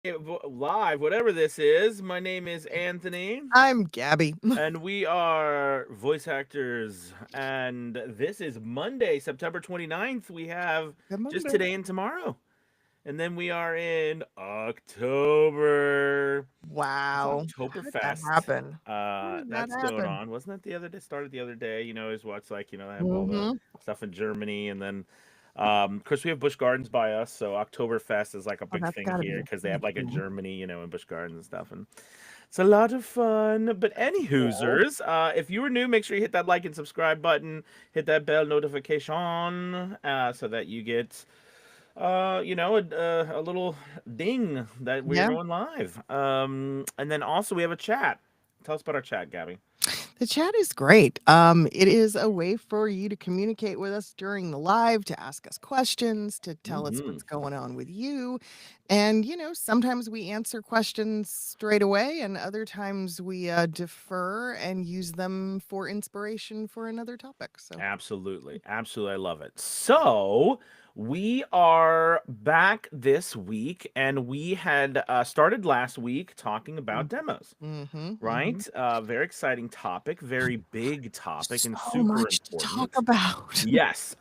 live, whatever this is. My name is Anthony, I'm Gabby. and we are voice actors. And this is Monday, September 29th. We have Good just Monday. today and tomorrow. And then we are in October. It's Wow. How did that Oktoberfest. happen? How did that That's going happen? on. Wasn't that the other day? Started the other day. Is what's like, they have all the Mm-hmm. stuff in Germany. And then, of course, we have Busch Gardens by us. So Oktoberfest is like a Oh, big that's thing gotta be here because they have really like a cool. Germany, in Busch Gardens and stuff. And it's a lot of fun. But any Cool. Hoosers, if you were new, make sure you hit that like and subscribe button, hit that bell notification, so that you get a little ding that we're Yeah. going live. And then also we have a chat. Tell us about our chat, Gabby. The chat is great. It is a way for you to communicate with us during the live, to ask us questions, to tell us Hmm. what's going on with you. And, sometimes we answer questions straight away, and other times we defer and use them for inspiration for another topic. So, Absolutely. Absolutely. I love it. So we are back this week, and we had started last week talking about demos, mm-hmm, mm-hmm. right? Very exciting topic, very big topic, and So super much to talk important. about. Yes.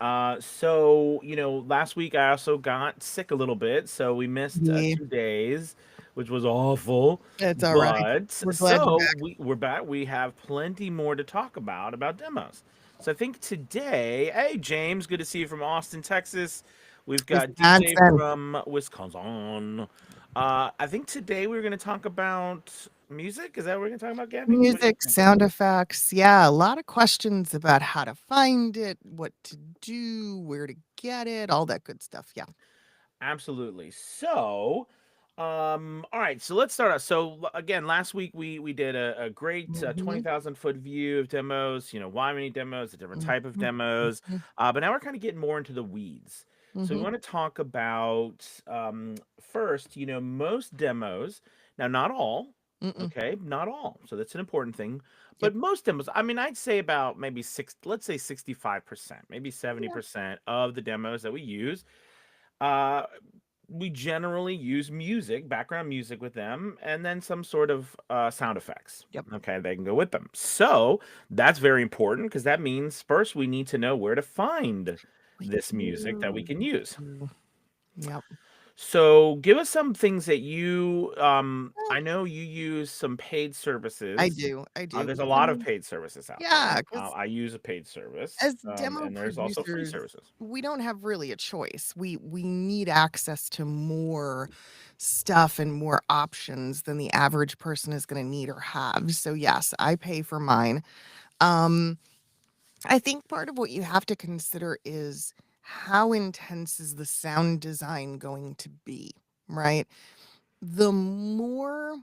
So, last week I also got sick a little bit, so we missed Yeah, 2 days, which was awful. it's all right. But We're glad you're so back. we're back. We have plenty more to talk about demos. So I think today, hey James, good to see you from Austin, Texas. We've got DJ Wisconsin. from Wisconsin. I think today we're going to talk about music. Is that what we're going to talk about, Gabby? What do you Music, think? sound effects. Yeah, a lot of questions about how to find it, what to do, where to get it, all that good stuff. Yeah. Absolutely. So, all right. So let's start out. So again, last week we did a great Mhm, 20,000 foot view of demos. Why many demos, the different mhm, type of demos. mhm, But now we're kind of getting more into the weeds. So we mhm. want to talk about first. Most demos. Now, not all. Mm-mm. Okay, not all. So that's an important thing. Yep. But most demos, I mean, I'd say about maybe let's say 65%, maybe Yeah. 70% of the demos that we use uh, we generally use music, background music with them, and then some sort of sound effects. Yep. Okay, they can go with them. So that's very important because that means first we need to know where to find We this music that we do. can use. Yep. So give us some things that you, Well, I know you use some paid I services. do. I do. There's a Because I lot of mean, paid services out there. yeah, because I use a paid service, as demo and there's also free producers, services. we don't have really a choice. We need access to more stuff and more options than the average person is going to need or have. So yes, I pay for mine. Um, I think part of what you have to consider is how intense is the sound design going to be, right? The more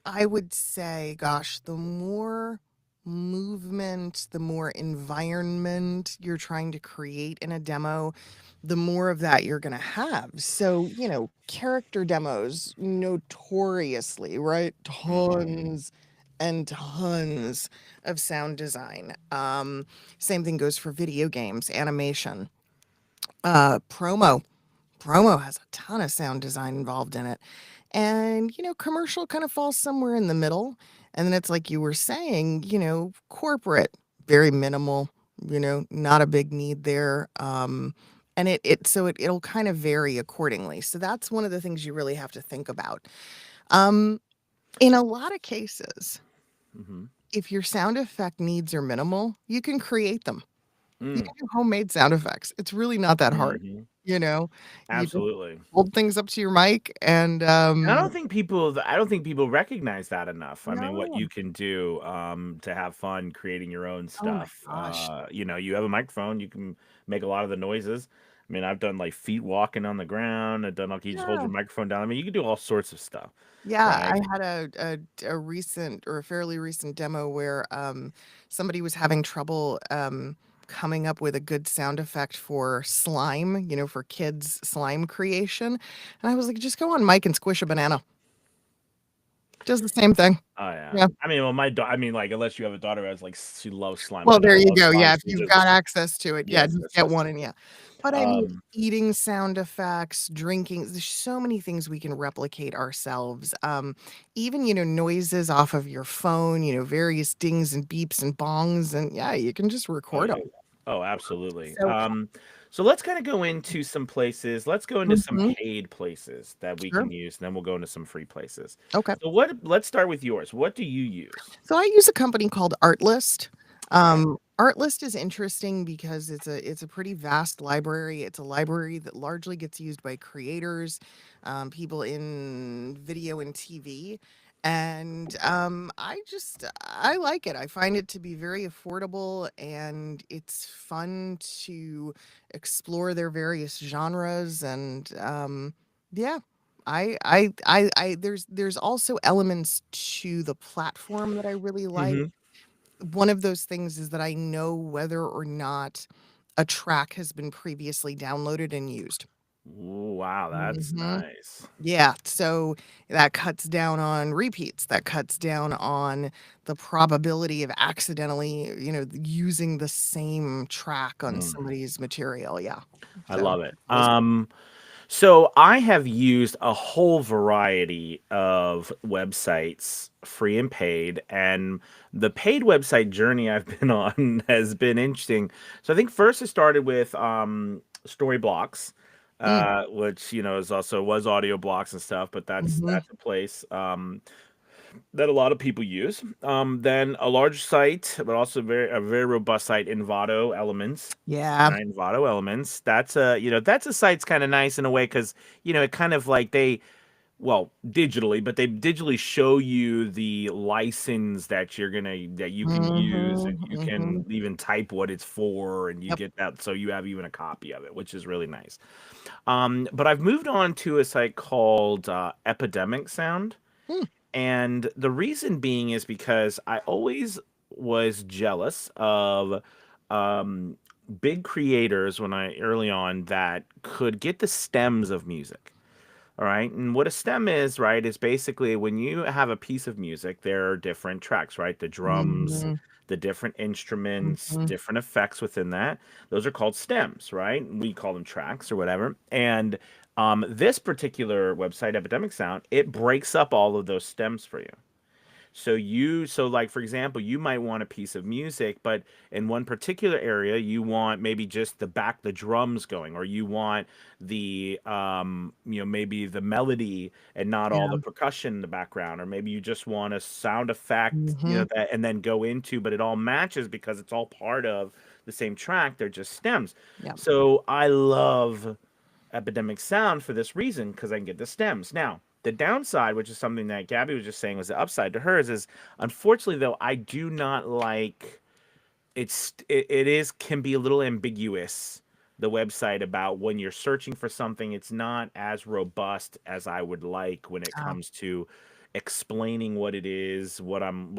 I would say, gosh, the more movement, the more environment you're trying to create in a demo, the more of that you're going to have. So, character demos notoriously, right? Hmm. Tons and tons of sound design. Same thing goes for video games, animation, promo. Promo has a ton of sound design involved in it. And, commercial kind of falls somewhere in the middle. And then it's like you were saying, corporate, very minimal, not a big need there. And it'll kind of vary accordingly. So that's one of the things you really have to think about. Um, in a lot of cases, Hmm. if your sound effect needs are minimal, you can create them. You Mm. can do homemade sound effects. It's really not that hard. Hmm. You know, you just Absolutely. hold things up to your mic and And I don't think people recognize that enough. I mean, what no. you can do to have fun creating your own Oh my stuff. gosh. You have a microphone, you can make a lot of the noises. I mean, I've done like feet walking on the ground. I've done like you just hold Yeah. your microphone down. I mean, you can do all sorts of stuff, Yeah, right? I had a recent or a fairly recent demo where somebody was having trouble coming up with a good sound effect for slime, for kids slime creation. And I was like, just go on mic and squish a banana. Does the same thing. Oh yeah. Yeah. I mean, well, I mean, like, unless you have a daughter who has like she loves slime. My Well, there daughter you loves go. slime. Yeah, if She'll you've just got access to it, yeah, yes, just yes, get yes, one yes. and yeah. But I mean, eating sound effects, drinking, there's so many things we can replicate ourselves. Even, noises off of your phone, various dings and beeps and bongs, and yeah, you can just Oh record yeah. them. Oh, absolutely. So, So let's kind of go into some places. Let's go into some mhm, paid places that we sure. can use, and then we'll go into some free places. Okay. So what? Let's start with yours. What do you use? So I use a company called Artlist. Okay. Artlist is interesting because it's a pretty vast library. It's a library that largely gets used by creators, people in video and TV. And I like it. I find it to be very affordable and it's fun to explore their various genres and yeah, there's also elements to the platform that I really like. Mm-hmm. One of those things is that I know whether or not a track has been previously downloaded and used. Wow, that's Mhm. nice. Yeah, so that cuts down on repeats, that cuts down on the probability of accidentally, using the same track on Mm, somebody's material, yeah. I So, love it. those So I have used a whole variety of websites, free and paid, and the paid website journey I've been on has been interesting. So I think first it started with Storyblocks, mm, which is also was audio blocks and stuff, but mhm. that's a place that a lot of people use. Then a large site, but also a very robust site, Envato Elements. Yeah, Right, Envato Elements. That's a site's kind of nice in a way because it kind of like well, digitally, but they digitally show you the license that you can use, mhm, and you can mhm. even type what it's for, and you Yep. get that, so you have even a copy of it, which is really nice. But I've moved on to a site called Epidemic Sound. Mm, And the reason being is because I always was jealous of um, big creators when I early on that could get the stems of music. All right. And what a stem is, right, is basically when you have a piece of music, there are different tracks, right? The drums, mhm, the different instruments, mhm. different effects within that. Those are called stems, right? We call them tracks or whatever. And this particular website, Epidemic Sound, it breaks up all of those stems for you. So like for example, you might want a piece of music, but in one particular area, you want maybe just the drums going, or you want maybe the melody and not all Yeah. the percussion in the background, or maybe you just want a sound effect, Mhm. that and then go into, but it all matches because it's all part of the same track. They're just stems. Yeah. So I love Epidemic Sound for this reason because I can get the stems. Now, the downside, which is something that Gabby was just saying was the upside to hers, is unfortunately though I do not like it is can be a little ambiguous, the website, about when you're searching for something. It's not as robust as I would like when it Ah, comes to explaining what it is, what I'm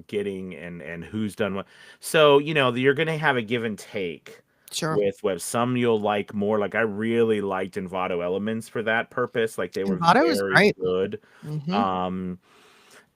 getting, and who's done what. So, you're going to have a give and take sure. with web. Some you'll like more. Like I really liked Envato Elements for that purpose. Like they were Envato is very great. good. Mhm. Um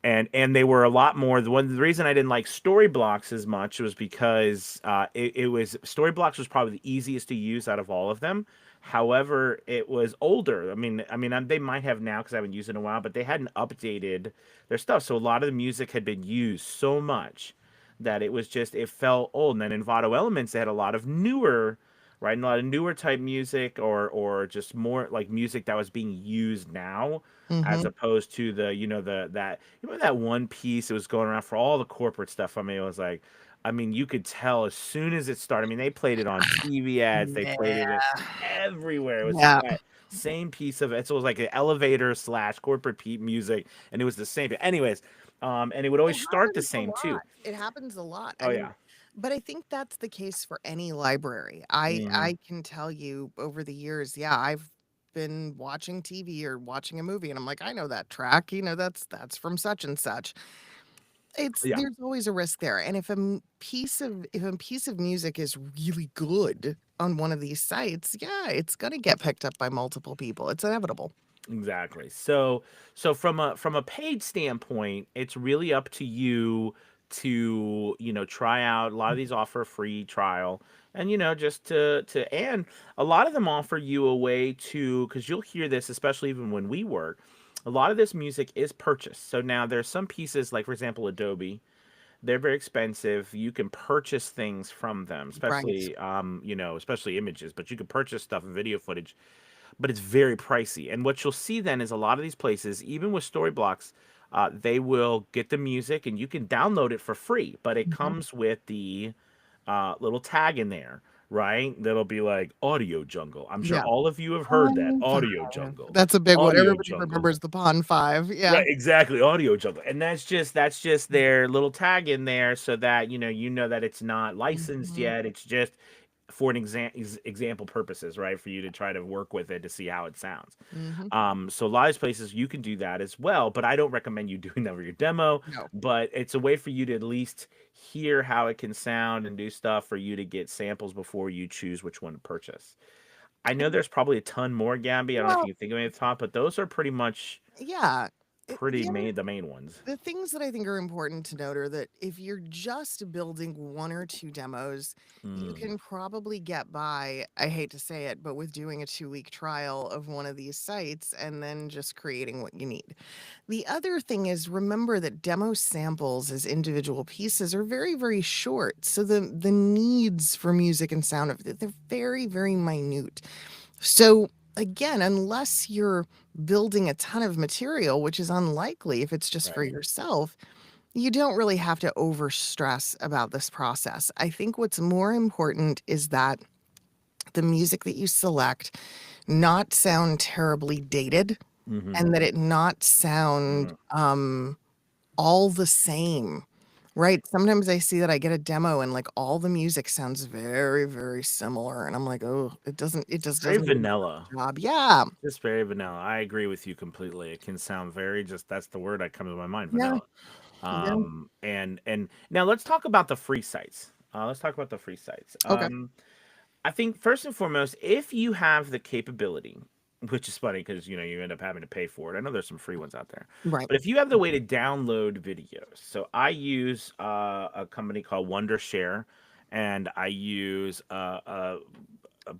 and they were a lot more. The reason I didn't like Storyblocks as much was because it was Storyblocks was probably the easiest to use out of all of them. However, it was older. They might have now because I haven't used it in a while, but they hadn't updated their stuff, so a lot of the music had been used so much that it felt old. And then in Vado Elements, they had a lot of newer, right, and a lot of newer type music, or just more like music that was being used now, as Mhm. opposed to the that that one piece it was going around for all the corporate stuff. It was like, you could tell as soon as it started. They played it on TV ads, they played Yeah. it everywhere. It was just Yeah. that same piece of it. So it was like an elevator slash corporate music, and it was the same. Anyways, and it would It always start the happens a same too. lot. It happens a lot. Oh yeah. But I think that's the case for any library. I Hmm. I can tell you over the years, yeah, I've been watching TV or watching a movie and I'm like, I know that track, that's from such and such. Yeah. There's always a risk there. And if a piece of music is really good on one of these sites, yeah, it's gonna get picked up by multiple people. It's inevitable. Exactly. So from a paid standpoint, it's really up to you to, try out. A lot of these offer a free trial, and just to and a lot of them offer you a way to, because you'll hear this, especially even when we work, a lot of this music is purchased. So now there's some pieces, like for example Adobe, they're very expensive. You can purchase things from them, Right. especially especially images, but you can purchase stuff and video footage, but it's very pricey. And what you'll see then is a lot of these places, even with Storyblocks, they will get the music and you can download it for free, but it Mhm. comes with the little tag in there, right? That'll be like Audio Jungle. I'm sure Yeah. all of you have heard that. Pond Audio 5. Jungle. That's a big one. Audio Everybody Jungle. remembers the Pond 5. Yeah. Right, exactly. Audio Jungle. And that's just their little tag in there so that you know that it's not licensed Mhm. yet. It's just for an example purposes, right? For you to try to work with it to see how it sounds. Mhm. So a lot of these places you can do that as well, but I don't recommend you doing that for your demo. No. But it's a way for you to at least hear how it can sound and do stuff for you to get samples before you choose which one to purchase. I know there's probably a ton more, Gabby. I don't know if Well, you can think of any off the top, but those are pretty much yeah. pretty The other main the main ones. The things that I think are important to note are that if you're just building one or two demos, you Mm, can probably get by, I hate to say it, but with doing a 2-week trial of one of these sites and then just creating what you need. The other thing is remember that demo samples as individual pieces are very, very short. So the needs for music and sound of they're very, very minute. So again, unless you're building a ton of material, which is unlikely if it's just for right. yourself, you don't really have to over stress about this process. I think what's more important is that the music that you select not sound terribly dated Mhm. and that it not sound Mm. all the same. Right? Sometimes I see that I get a demo and like all the music sounds very, very similar. And I'm like, oh, it just Very doesn't do vanilla. the job. Yeah. Just very vanilla. I agree with you completely. It can sound very just that's the word that comes to my mind, Yeah. vanilla. Yeah. And now let's talk about the free sites. Let's talk about the free sites. Okay. I think first and foremost, if you have the capability, which is funny because you end up having to pay for it. I know there's some free ones out there, Right. but if you have the way to download videos, so I use a company called Wondershare, and I use a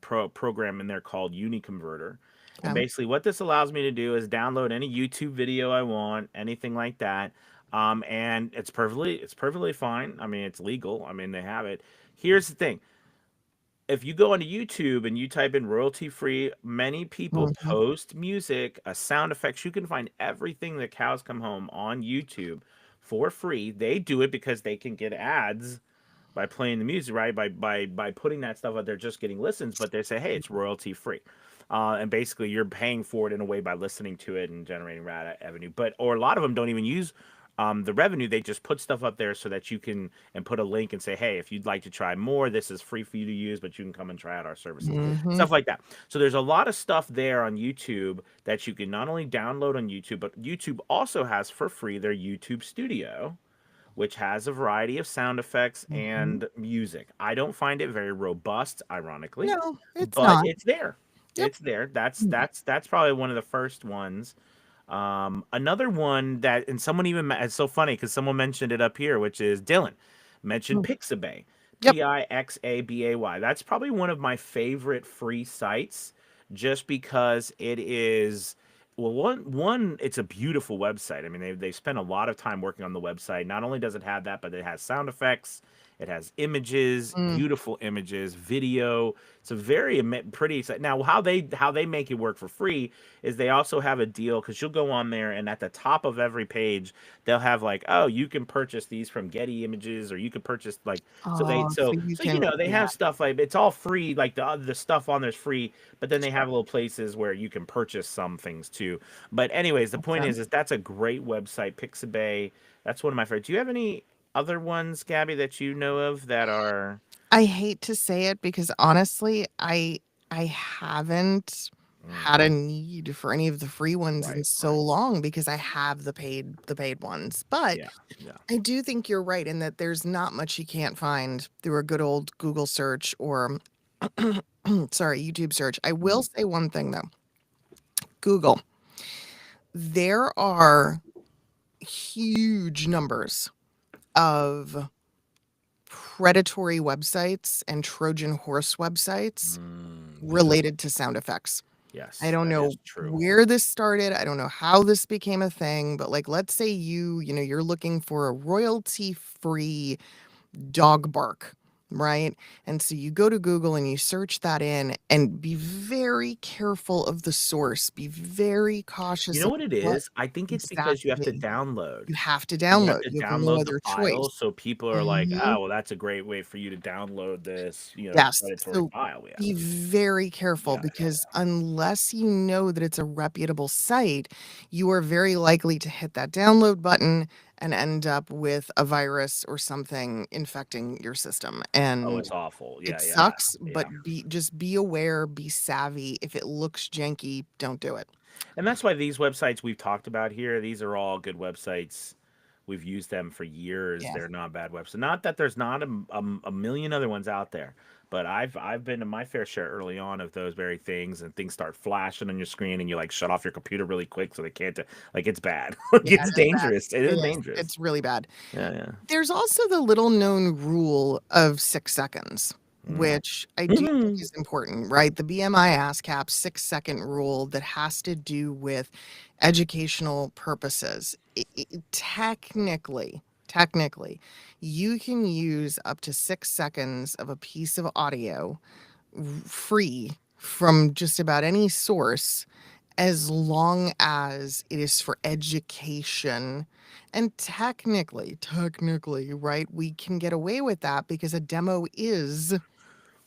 program in there called UniConverter. And Okay. basically, what this allows me to do is download any YouTube video I want, anything like that. And it's perfectly fine. I mean, it's legal. I mean, they have it. Here's the thing: if you go onto YouTube and you type in royalty free, many people Mhm. post music, sound effects. You can find everything that cows come home on YouTube for free. They do it because they can get ads by playing the music, right? By putting that stuff out there, just getting listens. But they say, hey, it's royalty free, and basically you're paying for it in a way by listening to it and generating revenue. But or a lot of them don't even use the revenue. They just put stuff up there so that you can and put a link and say, hey, if you'd like to try more, this is free for you to use, but you can come and try out our services, Mhm. stuff like that. So there's a lot of stuff there on YouTube that you can not only download on YouTube, but YouTube also has for free their YouTube Studio, which has a variety of sound effects Mhm. and music. I don't find it very robust, ironically, No, it's but not. it's there. Yep. It's there. That's Mm. that's that's probably one of the first ones. Another one that, and someone even, it's so funny because someone mentioned it up here, which is Dylan mentioned Mm. Pixabay, Yep. Pixabay. That's probably one of my favorite free sites, just because it is. Well, one, it's a beautiful website. I mean, they spent a lot of time working on the website. Not only does it have that, but it has sound effects, it has images, Mm. beautiful images, video. It's a very pretty site. Now, how they make it work for free is they also have a deal, because you'll go on there and at the top of every page they'll have like, oh, you can purchase these from Getty Images, or you could purchase like, so they Oh, so so you so can they yeah. have stuff like it's all free, like the stuff on there's free, but then they Sure. have little places where you can purchase some things too. But anyways, the point Okay. is that's a great website, Pixabay. That's one of my favorites. Do you have any other ones, Gabby, that you know of that are? I hate to say it because honestly, I haven't Mm, had a need for any of the free ones in right, so right, long because I have the paid ones. But yeah, yeah, I do think you're right in that there's not much you can't find through a good old Google search or sorry, YouTube search. I will mm, say one thing though. Google. there are huge numbers of predatory websites and Trojan horse websites Yeah. related to sound effects. I Yes, don't that know is true. where this started. I don't know how this became a thing, but like, let's say you're looking for a royalty free dog bark, right? And so you go to Google and you search that in and be very careful of the source. Be very You cautious know of what it what is? I think it's because you have to exactly download. you have to You have download. to You have no download the other file, choice. so people are like, Mhm. "Oh, well, that's a great way for you to download this, Yes. predatory So file we be have." very careful Yeah, yeah, because unless you know that it's a reputable site, you are very likely to hit that download button and end up with a virus or something infecting your system. oh, And it's awful. it Yeah, yeah, sucks, yeah. but be aware, be savvy. If it looks janky, don't do it. And that's why these websites we've talked about here, these are all good websites. We've used them for years. Yeah. They're not bad websites. Not that there's not a million other ones out there, but I've been to my fair share early on of those very things, and things start flashing on your screen, and you like shut off your computer really quick so they can't. Like it's bad. Like Yeah, it's it is bad. dangerous. It It is is. dangerous. It's really bad. Yeah, yeah. There's also the little known rule of 6 seconds, Mm. which I do think Mhm. is important, right? The BMI ASCAP 6 second rule that has to do with educational purposes. Technically, you can use up to 6 seconds of a piece of audio free from just about any source as long as it is for education. And technically, right, we can get away with that because a demo is Oh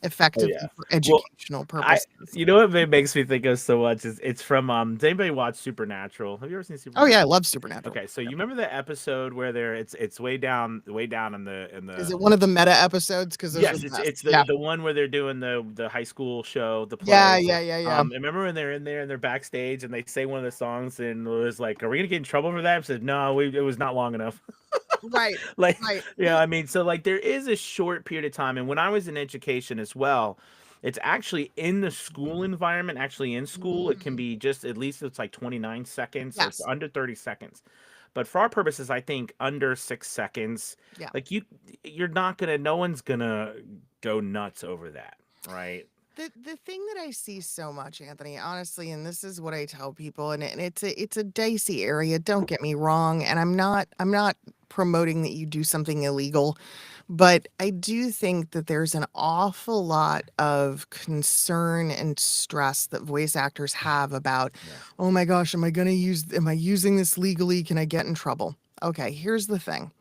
yeah. effectively for Well, educational I purposes. you know what makes me think of so much is it's from does anybody watch Supernatural? Have you ever seen Oh yeah, I Supernatural? love Supernatural. Okay, so you Yep. remember the episode where it's way down in Is the it one of the meta episodes? Because those are yes, the it's best. the Yeah. one where they're doing the high school show, the Yeah, play. yeah, yeah, yeah. Remember when they're in there and they're backstage and they say one of the songs and it was like, "Are we gonna get in trouble for that?" I said, "No, it was not long enough." Right. Like, Right. I mean, so like there is a short period of time, and when I was in education as well, it's actually in the school environment, actually in school, it can Mhm. be just at least it's like 29 seconds, so it's Yes. under 30 seconds. But for our purposes, I think under 6 seconds, Yeah. like you're not gonna, no one's gonna go nuts over that, right? The thing that I see so much, Anthony, honestly, and this is what I tell people, and it's a dicey area, don't get me wrong, and I'm not promoting that you do something illegal, but I do think that there's an awful lot of concern and stress that voice actors have about, Yeah. oh my gosh, am I using this legally? Can I get in trouble? Okay, here's the thing.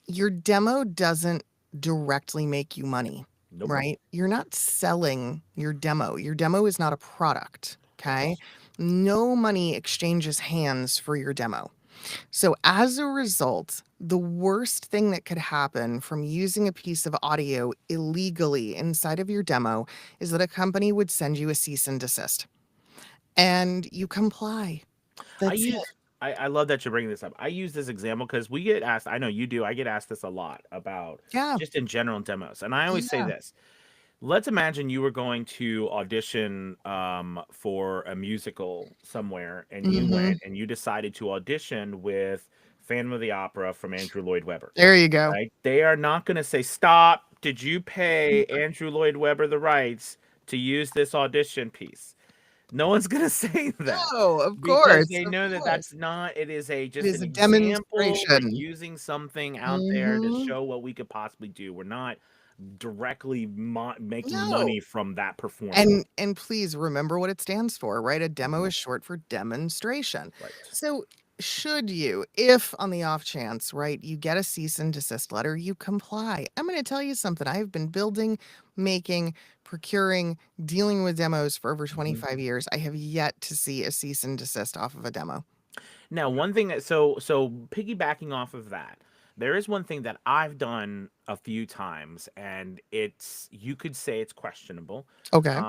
Your demo doesn't directly make you money, Nope. right? You're not selling your demo. Your demo is not a product, okay? Yes. No money exchanges hands for your demo. So as a result, the worst thing that could happen from using a piece of audio illegally inside of your demo is that a company would send you a cease and desist and you comply. I That's it. use I love that you're bringing this up. I use this example because we get asked. I know you do. I get asked this a lot about Yeah. just in general demos, and I always say Yeah. this. Let's imagine you were going to audition for a musical somewhere, and you Mhm. went and you decided to audition with Phantom of the Opera from Andrew Lloyd Webber. There you go. Right? They are not going to say, "Stop! Did you pay Andrew Lloyd Webber the rights to use this audition piece?" No one's gonna say that No, of because course, they of know that course. that's not it is a It just is an a example. We're demonstration. using something out there to Mhm. show what we could possibly do. We're not directly making No. money from that performance. And please remember what it stands for, right? A demo Mhm. is short for demonstration. Right. So, should you, if on the off chance, right, you get a cease and desist letter, you comply. I'm going to tell you something. I've been building, making, procuring, dealing with demos for over Mhm. 25 years. I have yet to see a cease and desist off of a demo. Now, one thing that so piggybacking off of that, there is one thing that I've done a few times, and it's you could say it's questionable. Okay.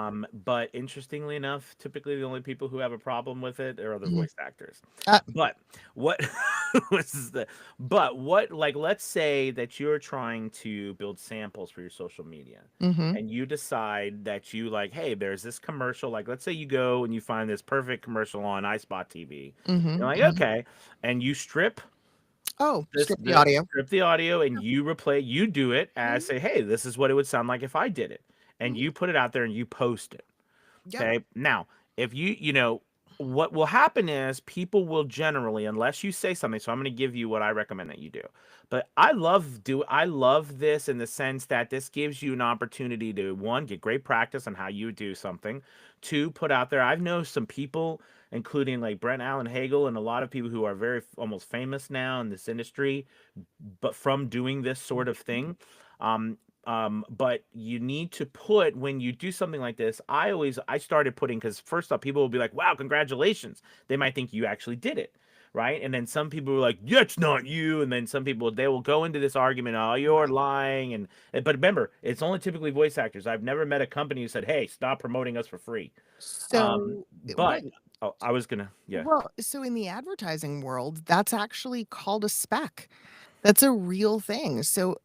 But interestingly enough, typically the only people who have a problem with it are other Mhm. voice actors. Uh, But what This is the but what like let's say that you're trying to build samples for your social media Mhm. and you decide that you like, hey, there's this commercial. Like let's say you go and you find this perfect commercial on iSpot TV. You're Mhm. like, Mhm. okay, and you strip Oh, this strip the the audio. strip the audio and you replay you do it as Mhm. say, hey, this is what it would sound like if I did it. And Mhm. you put it out there and you post it. Yep. Okay. Now, if what will happen is people will generally, unless you say something, so I'm going to give you what I recommend that you do. But I love this in the sense that this gives you an opportunity to one, get great practice on how you do something, two, put out there. I've known some people, including like Brent Allen Hagel and a lot of people who are very almost famous now in this industry, but from doing this sort of thing. Um, but you need to put when you do something like this. I started putting because first off, people will be like, "Wow, congratulations!" They might think you actually did it, right? And then some people were like, "Yeah, it's not you." And then some people they will go into this argument, "Oh, you're Right. lying." But remember, it's only typically voice actors. I've never met a company who said, "Hey, stop promoting us for free." But Right. oh, I was gonna, yeah, Well, so in the advertising world, that's actually called a spec. That's a real thing. So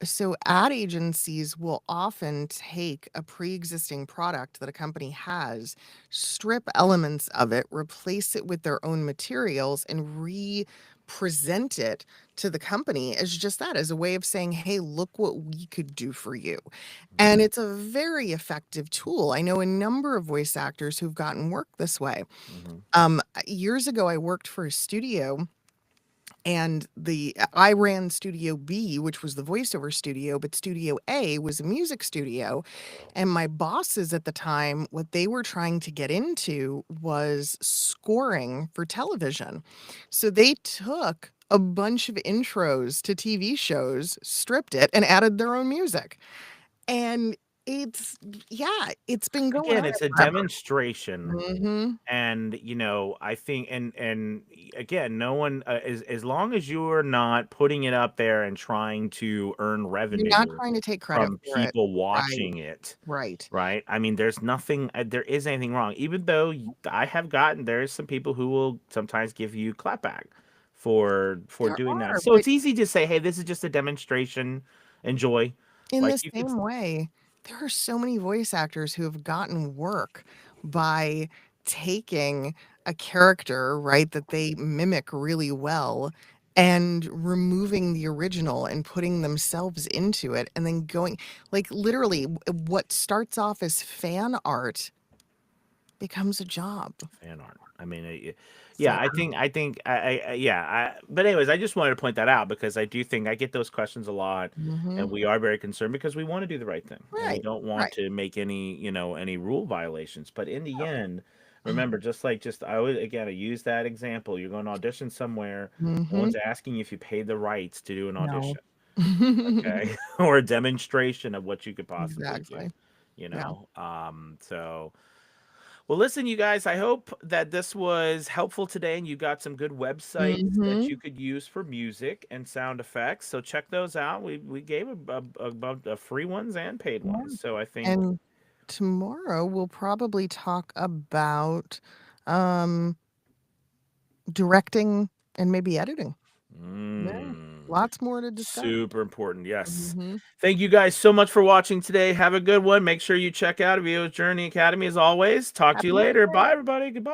ad agencies will often take a pre-existing product that a company has, strip elements of it, replace it with their own materials, and re-present it to the company as just that, as a way of saying, "Hey, look what we could do for you." Mhm, And it's a very effective tool. I know a number of voice actors who've gotten work this way. mhm. Years ago, I worked for a studio and I ran Studio B, which was the voiceover studio, but Studio A was a music studio. And my bosses at the time, what they were trying to get into was scoring for television. So they took a bunch of intros to TV shows, stripped it, and added their own music. And it's yeah, it's been going Again, on it's a forever. demonstration. Mhm. And I think again, no one as long as you're not putting it up there and trying to earn You're not revenue trying to take credit from for it. people Right, watching it, right. right? I mean, there is anything wrong. Even though I have gotten there's some people who will sometimes give you clapback for There doing that. are, So but it's easy to say, hey, this is just a demonstration. Enjoy. in Like the you could, same way, there are so many voice actors who have gotten work by taking a character, right, that they mimic really well and removing the original and putting themselves into it and then going like literally what starts off as fan art becomes a job. fan art. I mean, yeah, So, yeah. But anyways, I just wanted to point that out because I do think I get those questions a lot, and mhm. we are very concerned because we want to do the right thing and we Right, don't want right. to make any, any rule violations. But in the end, No. remember, just I always again I use that example. You're going to audition somewhere. No Mhm. one's asking you if you paid the rights to do an No. audition, okay, or a demonstration of what you could possibly do. Exactly. You Yeah. know, so. Well, listen, you guys, I hope that this was helpful today and you got some good websites that you Mhm. could use for music and sound effects. So check those out. We gave a free ones and paid Yeah. ones. So I think And tomorrow we'll probably talk about um directing and maybe editing. Yeah. mm, Lots more to discuss. super important. Yes. Mhm. Thank you guys so much for watching today. Have a good one. Make sure you check out Vio's Journey Academy as always. Talk Have to a you nice later. Bye, day. everybody. Goodbye.